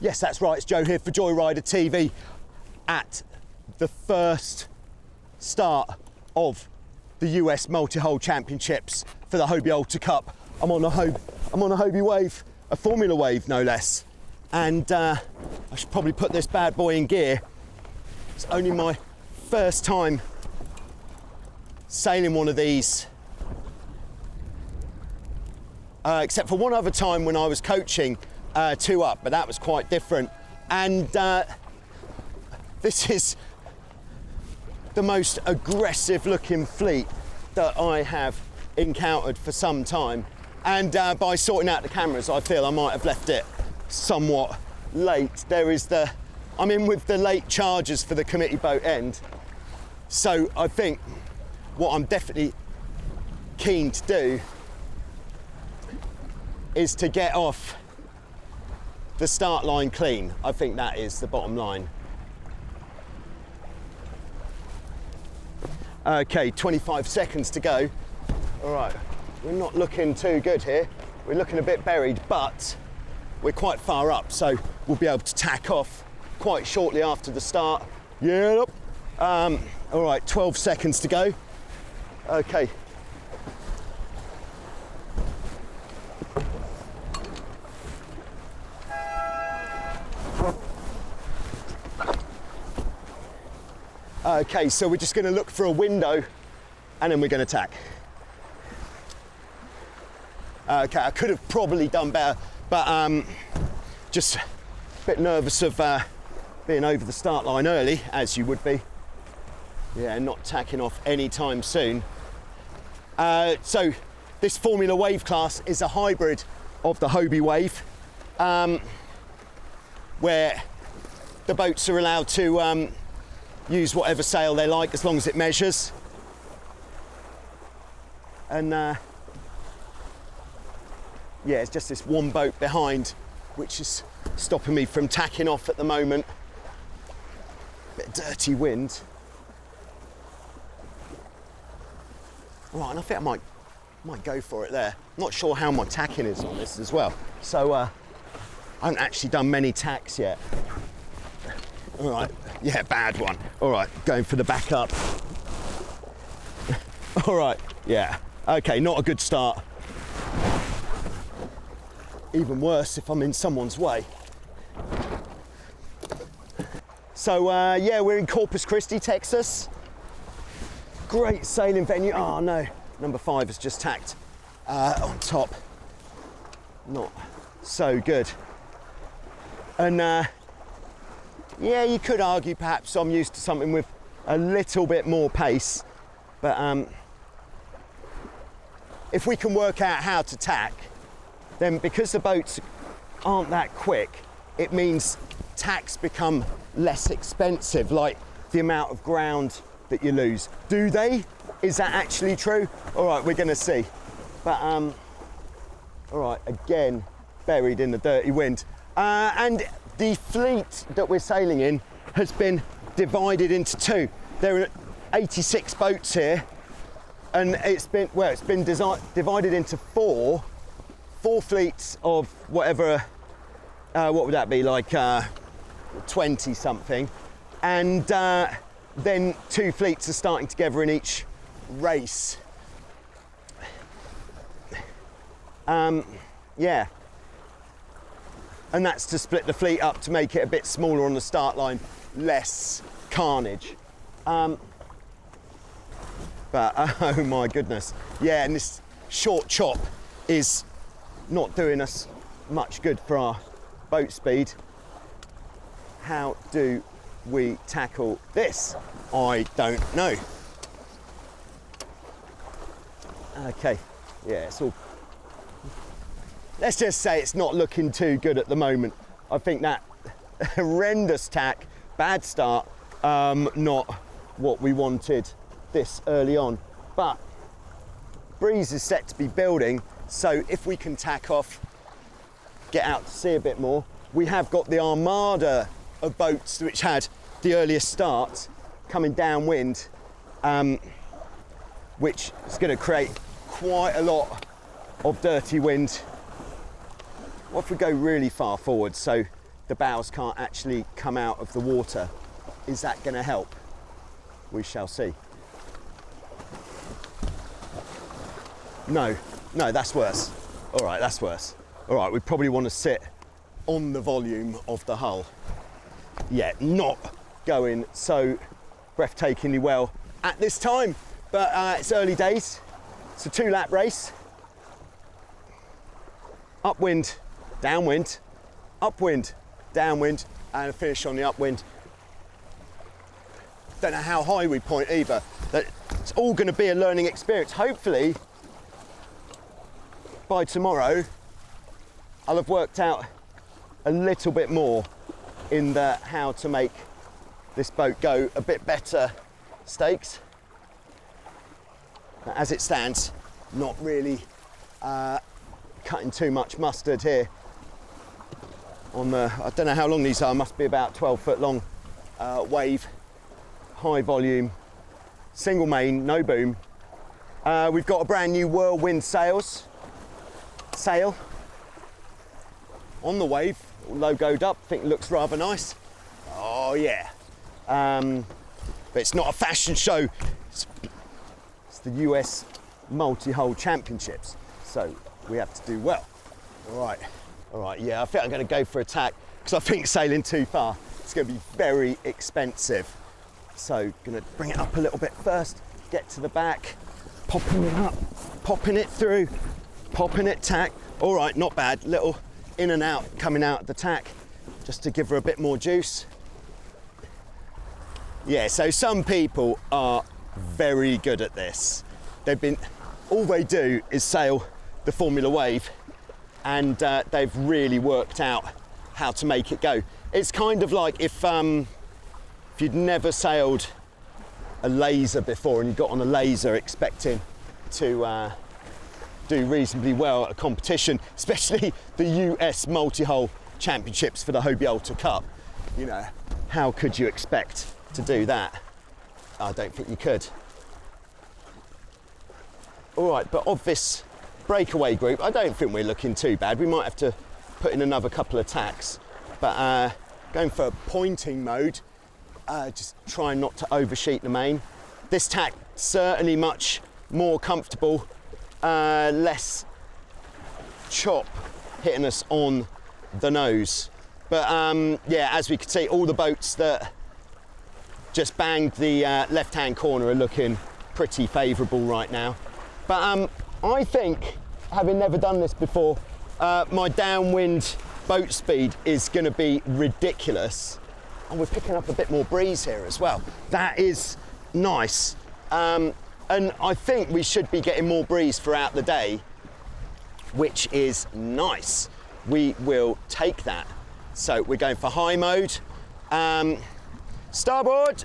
Yes, that's right, it's Joe here for Joyrider TV at the first start of the US Multihull Championships for the Hobie Alter Cup. I'm on a Hobie wave, a Formula wave no less, and I should probably put this bad boy in gear. It's only my first time sailing one of these, except for one other time when I was coaching two up, but that was quite different. And this is the most aggressive looking fleet that I have encountered for some time. And by sorting out the cameras, I feel I might have left it somewhat late. I'm in with the late chargers for the committee boat end. So I think what I'm definitely keen to do is to get off the start line clean. I think that is the bottom line. Okay, 25 seconds to go. All right, we're not looking too good here. We're looking a bit buried, but we're quite far up, so we'll be able to tack off quite shortly after the start. Yeah. All right, 12 seconds to go. Okay. Okay, so we're just going to look for a window and then we're going to tack. Okay, I could have probably done better, but just a bit nervous of being over the start line early, as you would be. Yeah, not tacking off anytime soon. So this Formula Wave class is a hybrid of the Hobie Wave, where the boats are allowed to use whatever sail they like as long as it measures. And yeah, it's just this one boat behind which is stopping me from tacking off at the moment. Bit of dirty wind. Right, and I think I might go for it there. Not sure how my tacking is on this as well. So I haven't actually done many tacks yet. All right, yeah, bad one. All right, going for the backup. All right, yeah. Okay, not a good start. Even worse if I'm in someone's way. So yeah, we're in Corpus Christi, Texas. Great sailing venue. Oh no, number 5 has just tacked on top. Not so good. And yeah, you could argue perhaps I'm used to something with a little bit more pace, but if we can work out how to tack, then because the boats aren't that quick, it means tacks become less expensive, like the amount of ground that you lose. Do they? Is that actually true? All right, we're gonna see. But all right, again, buried in the dirty wind. And the fleet that we're sailing in has been divided into two. There are 86 boats here, and it's been divided into four fleets of whatever, what would that be, like 20 something, and then 2 fleets are starting together in each race. Yeah, and that's to split the fleet up to make it a bit smaller on the start line, less carnage. But oh my goodness, yeah, and this short chop is not doing us much good for our boat speed. How do we tackle this? I don't know. Okay, yeah, it's all, let's just say it's not looking too good at the moment. I think that horrendous tack, bad start, not what we wanted this early on. But breeze is set to be building, so if we can tack off, get out to sea a bit more. We have got the armada of boats which had the earliest start coming downwind, which is going to create quite a lot of dirty wind. What if we go really far forward? So the bows can't actually come out of the water. Is that going to help? We shall see. No, that's worse. All right, that's worse. All right, we probably want to sit on the volume of the hull. Yeah, not going so breathtakingly well at this time, but it's early days. It's a 2-lap race. Upwind, downwind, upwind, downwind, and a finish on the upwind. Don't know how high we point either. It's all going to be a learning experience. Hopefully, by tomorrow, I'll have worked out a little bit more in the how to make this boat go a bit better stakes. As it stands, not really cutting too much mustard here on the, I don't know how long these are, must be about 12 foot long wave, high volume, single main, no boom. We've got a brand new whirlwind sail on the wave, logoed up, I think it looks rather nice. Oh yeah, but it's not a fashion show, it's the US Multihull Championships, so we have to do well. All right, yeah, I think I'm going to go for a tack because I think sailing too far, it's going to be very expensive. So, going to bring it up a little bit first, get to the back, popping it up, popping it through, popping it tack. All right, not bad, little in and out, coming out the tack, just to give her a bit more juice. Yeah, so some people are very good at this. All they do is sail the Formula Wave, and they've really worked out how to make it go. It's kind of like if you'd never sailed a laser before and you got on a laser expecting to do reasonably well at a competition, especially the US Multihull Championships for the Hobie Alter Cup. You know, how could you expect to do that? I don't think you could. All right, but of this breakaway group, I don't think we're looking too bad. We might have to put in another couple of tacks, but going for pointing mode, just trying not to oversheet the main. This tack certainly much more comfortable, less chop hitting us on the nose. But yeah, as we can see, all the boats that just banged the left-hand corner are looking pretty favourable right now. But I think, having never done this before, my downwind boat speed is going to be ridiculous. And we're picking up a bit more breeze here as well. That is nice. And I think we should be getting more breeze throughout the day, which is nice. We will take that. So we're going for high mode. Starboard.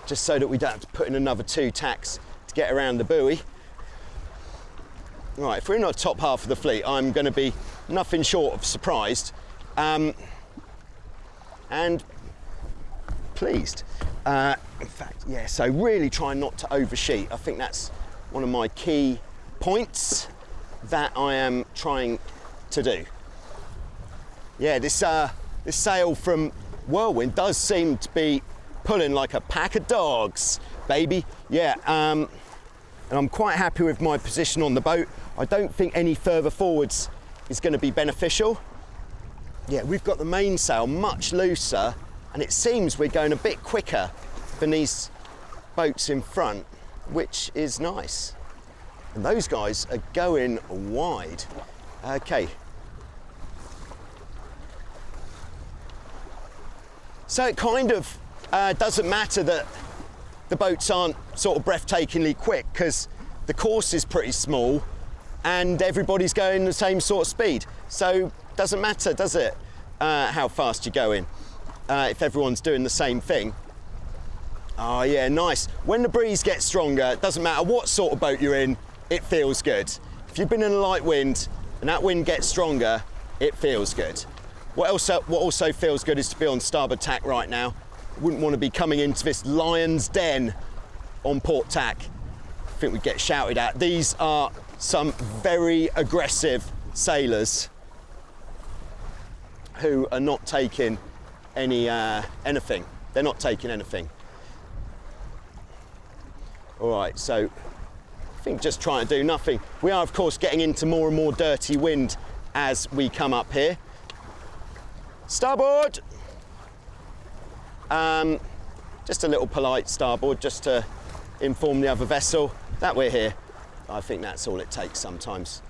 Just so that we don't have to put in another 2 tacks to get around the buoy. Right, if we're in the top half of the fleet, I'm going to be nothing short of surprised and pleased. In fact, yeah, so really try not to oversheet. I think that's one of my key points that I am trying to do. Yeah, this sail from Whirlwind does seem to be pulling like a pack of dogs, baby. Yeah, and I'm quite happy with my position on the boat. I don't think any further forwards is going to be beneficial. Yeah, we've got the mainsail much looser, and it seems we're going a bit quicker than these boats in front, which is nice. And those guys are going wide. Okay. So it kind of doesn't matter that the boats aren't sort of breathtakingly quick, because the course is pretty small and everybody's going the same sort of speed. So doesn't matter, does it, how fast you're going, if everyone's doing the same thing. Oh yeah, nice. When the breeze gets stronger, it doesn't matter what sort of boat you're in, it feels good. If you've been in a light wind and that wind gets stronger, it feels good. What also feels good is to be on starboard tack right now. Wouldn't want to be coming into this lion's den on port tack. I think we'd get shouted at. These are some very aggressive sailors who are not taking anything. They're not taking anything. All right, so I think just trying to do nothing. We are, of course, getting into more and more dirty wind as we come up here. Starboard! Just a little polite starboard, just to inform the other vessel that we're here. I think that's all it takes sometimes.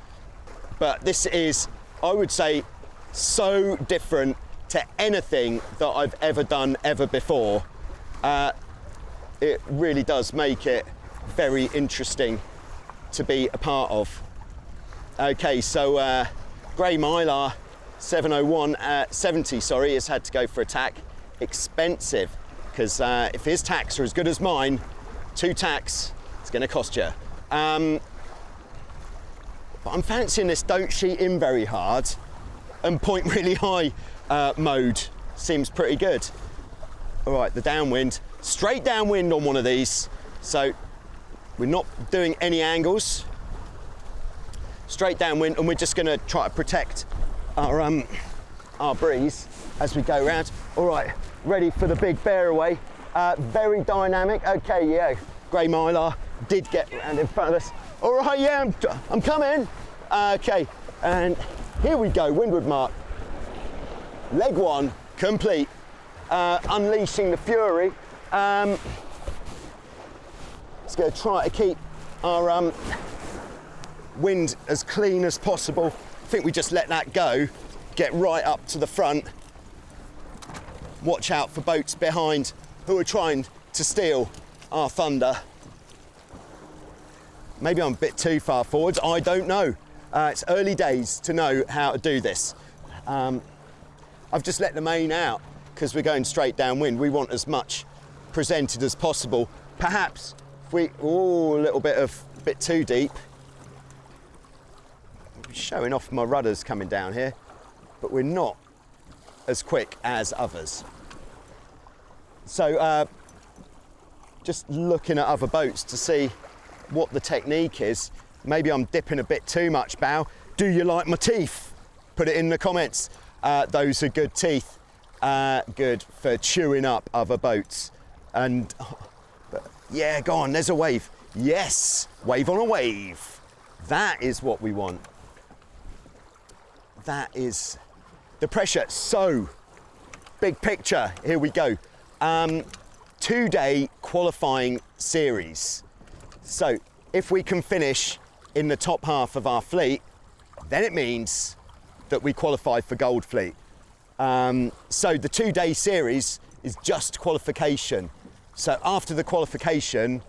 But this is, I would say, so different to anything that I've ever done ever before. It really does make it very interesting to be a part of. Okay, so Grey Mylar 70 has had to go for a tack. Expensive, because if his tacks are as good as mine, 2 tacks, it's going to cost you. But I'm fancying this don't sheet in very hard and point really high mode. Seems pretty good. All right, the downwind, straight downwind on one of these. So we're not doing any angles. Straight downwind, and we're just going to try to protect our breeze as we go around. All right, ready for the big bear away. Very dynamic. Okay, yeah, Grey Mylar did get around in front of us. All right, yeah, I'm coming. Okay, and here we go, windward mark. Leg 1 complete. Unleashing the fury. Let's go try to keep our wind as clean as possible. I think we just let that go, get right up to the front. Watch out for boats behind who are trying to steal our thunder. Maybe I'm a bit too far forwards, I don't know. It's early days to know how to do this. I've just let the main out because we're going straight downwind. We want as much presented as possible. Perhaps if we, a little bit too deep. I'm showing off my rudders coming down here, but we're not as quick as others. So just looking at other boats to see what the technique is. Maybe I'm dipping a bit too much bow. Do you like my teeth? Put it in the comments. Those are good teeth, good for chewing up other boats. And but yeah, go on, there's a wave. Yes, wave on a wave. That is what we want. That is the pressure. So, big picture, here we go. 2-day qualifying series. So, if we can finish in the top half of our fleet, then it means that we qualify for Gold Fleet. So the 2-day series is just qualification. So after the qualification,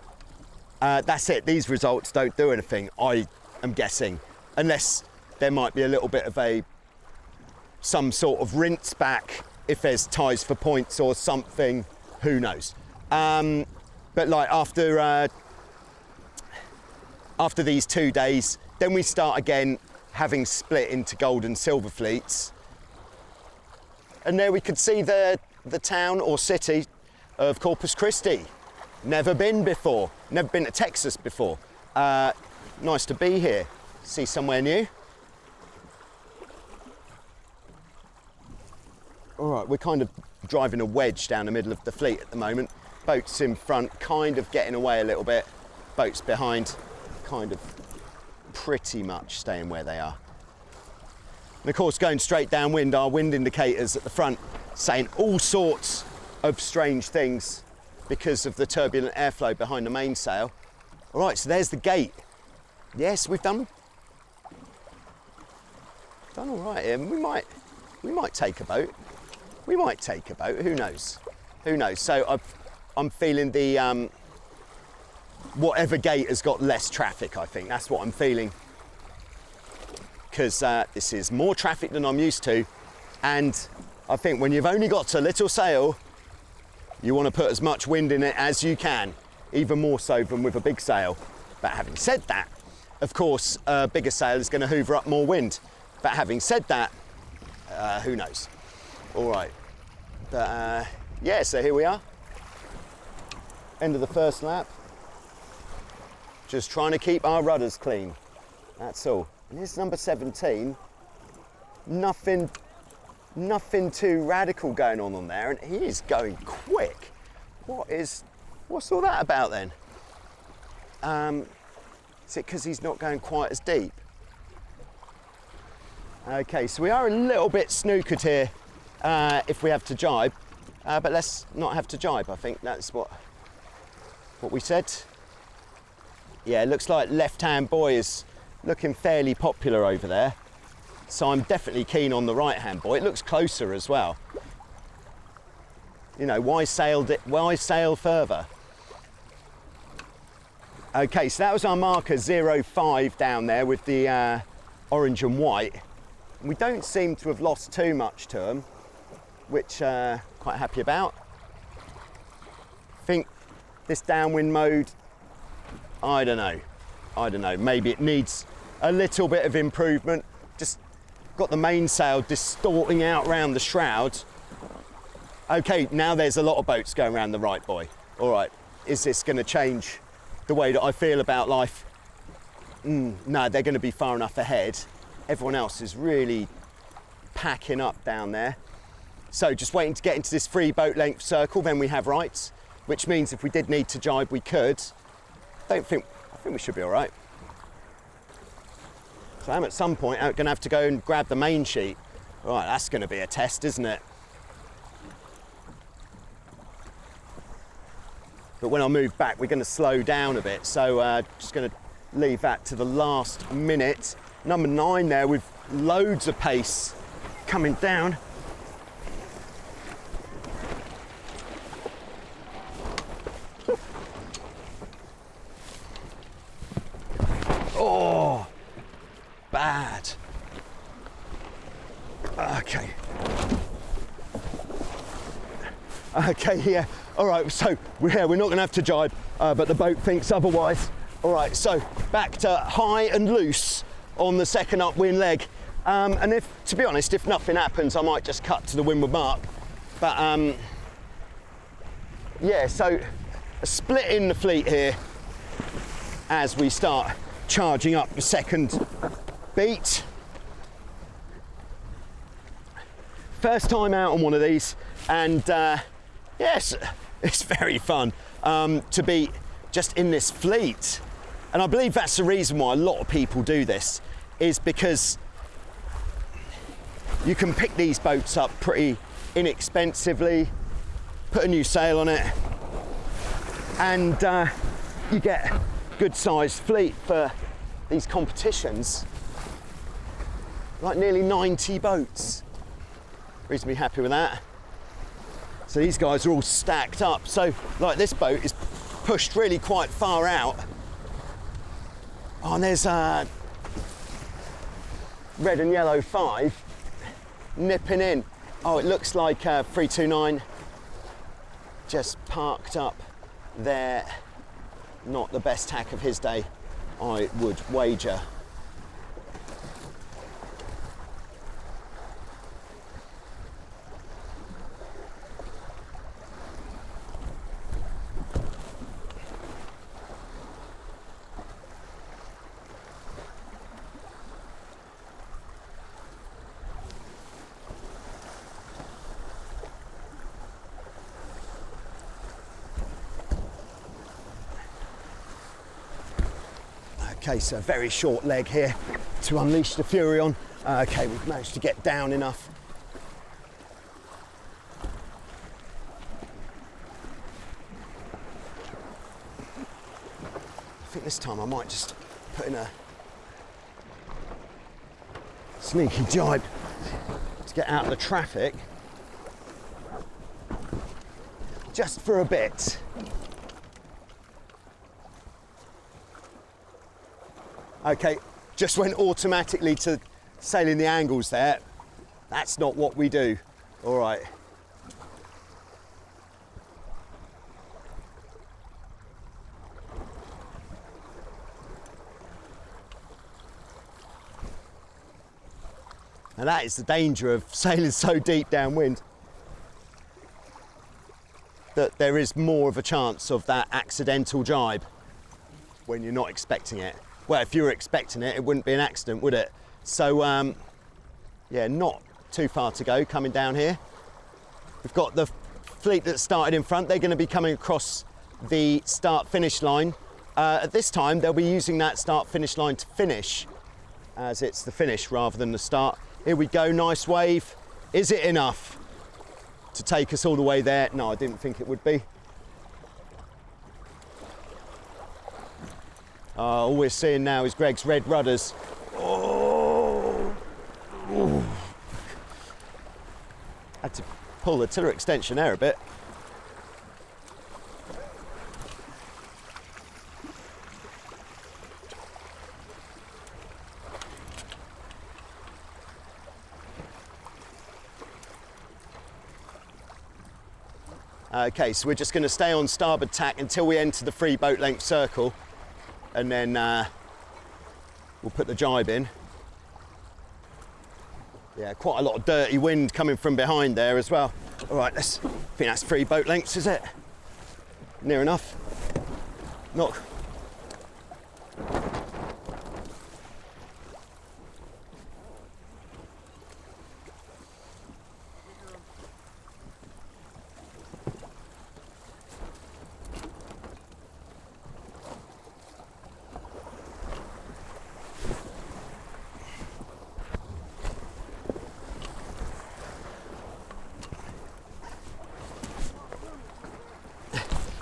that's it. These results don't do anything, I am guessing, unless there might be a little bit of some sort of rinse back if there's ties for points or something, who knows. But like after these 2 days, then we start again having split into gold and silver fleets. And there we could see the town or city of Corpus Christi. Never been before, never been to Texas before. Nice to be here, see somewhere new. All right, we're kind of driving a wedge down the middle of the fleet at the moment. Boats in front, kind of getting away a little bit. Boats behind, kind of pretty much staying where they are. And of course, going straight downwind, our wind indicators at the front saying all sorts of strange things because of the turbulent airflow behind the mainsail. All right, so there's the gate. Yes, we've done all right here. We might take a boat. We might take a boat. Who knows? Who knows? So I'm feeling the whatever gate has got less traffic. I think that's what I'm feeling, because this is more traffic than I'm used to, and I think when you've only got a little sail, you want to put as much wind in it as you can, even more so than with a big sail. But having said that, of course, a bigger sail is going to hoover up more wind. But having said that, who knows? All right, but yeah, so here we are, end of the first lap. Just trying to keep our rudders clean. That's all. And here's number 17. Nothing too radical going on there, and he is going quick. What's all that about then? Is it because he's not going quite as deep? Okay, so we are a little bit snookered here if we have to jibe, but let's not have to jibe. I think that's what we said. Yeah, it looks like left-hand buoy is looking fairly popular over there. So I'm definitely keen on the right-hand buoy. It looks closer as well. You know, why sail further? Okay, so that was our marker 05 down there with the orange and white. We don't seem to have lost too much to them, which quite happy about. I think this downwind mode, I don't know, maybe it needs a little bit of improvement. Just got the mainsail distorting out around the shroud. Okay, now there's a lot of boats going around the right buoy. All right, is this going to change the way that I feel about life? No, they're going to be far enough ahead. Everyone else is really packing up down there. So just waiting to get into this free boat length circle, then we have rights, which means if we did need to jibe, we could. I think we should be all right. So I'm at some point going to have to go and grab the main sheet. All right, that's going to be a test, isn't it? But when I move back, we're going to slow down a bit. So just going to leave that to the last minute. Number 9 there with loads of pace coming down. Oh, bad. Okay. Okay, yeah. All right, so we're not going to have to jibe, but the boat thinks otherwise. All right, so back to high and loose on the second upwind leg. And to be honest, if nothing happens, I might just cut to the windward mark. But yeah, so a split in the fleet here as we start charging up the second beat. First time out on one of these, and yes, it's very fun to be just in this fleet. And I believe that's the reason why a lot of people do this, is because you can pick these boats up pretty inexpensively, put a new sail on it, and you get a good sized fleet for these competitions, like nearly 90 boats. Reasonably happy with that. So these guys are all stacked up. So like this boat is pushed really quite far out. Oh, and there's a red and yellow 5 nipping in. Oh, it looks like 329 just parked up there. Not the best tack of his day, I would wager. Okay, so a very short leg here to unleash the fury on. Okay, we've managed to get down enough. I think this time I might just put in a sneaky jibe to get out of the traffic. Just for a bit. Okay, just went automatically to sailing the angles there. That's not what we do. All right. And that is the danger of sailing so deep downwind, that there is more of a chance of that accidental jibe when you're not expecting it. well, if you were expecting it, it wouldn't be an accident, would it? So, yeah, not too far to go coming down here. We've got the fleet that started in front. They're going to be coming across the start-finish line. At this time, they'll be using that start-finish line to finish, as it's the finish rather than the start. Here we go, nice wave. Is it enough to take us all the way there? No, I didn't think it would be. All we're seeing now is Greg's red rudders. Oh. Ooh. Had to pull the tiller extension there a bit. Okay, so we're just going to stay on starboard tack until we enter the free boat length circle, and then we'll put the jibe in. Yeah, quite a lot of dirty wind coming from behind there as well. All right, I think that's free boat lengths, is it? Near enough. Not.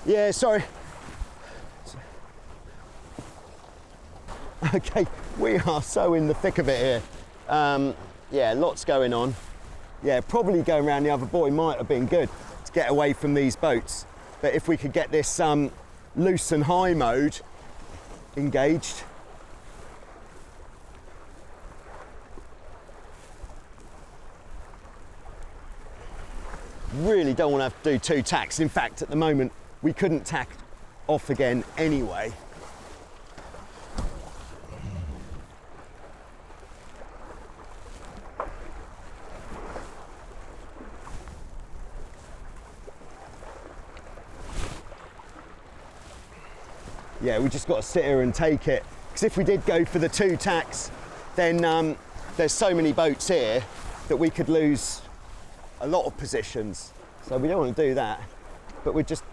Yeah, sorry. Okay, we are so in the thick of it here. Yeah, lots going on. Yeah, probably going around the other buoy might have been good to get away from these boats. But if we could get this loose and high mode engaged. Really don't want to have to do 2 tacks. In fact, at the moment, we couldn't tack off again anyway. Yeah, we just got to sit here and take it. Because if we did go for the 2 tacks, then there's so many boats here that we could lose a lot of positions. So we don't want to do that. But we're just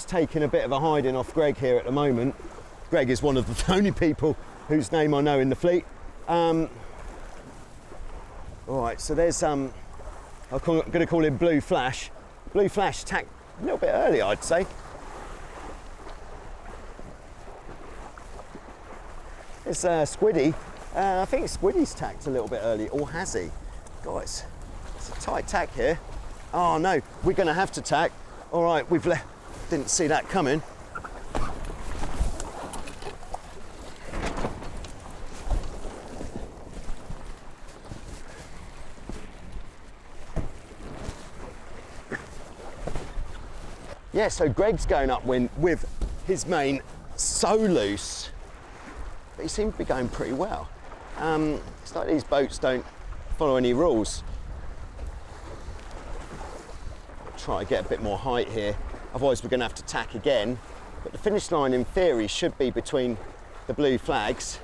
taking a bit of a hiding off Greg here at the moment. Greg is one of the only people whose name I know in the fleet. All right, so there's I'm going to call him Blue Flash. Blue Flash tacked a little bit early, I'd say. It's Squiddy. I think Squiddy's tacked a little bit early, or has he? Guys, it's a tight tack here. Oh no, we're going to have to tack. All right, we've left. Didn't see that coming. Yeah, so Greg's going upwind with his main so loose, but he seems to be going pretty well. It's like these boats don't follow any rules. Try to get a bit more height here, otherwise we're going to have to tack again. But the finish line in theory should be between the blue flags.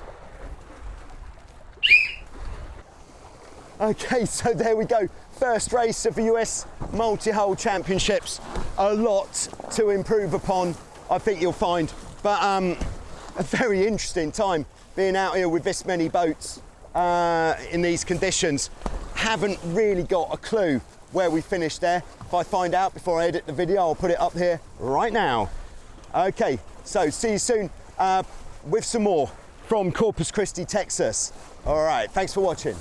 Okay, so there we go. First race of the US Multihull Championships. A lot to improve upon, I think you'll find. But a very interesting time being out here with this many boats in these conditions. Haven't really got a clue where we finished there. If I find out before I edit the video, I'll put it up here right now. Okay, so see you soon with some more from Corpus Christi, Texas. All right, thanks for watching.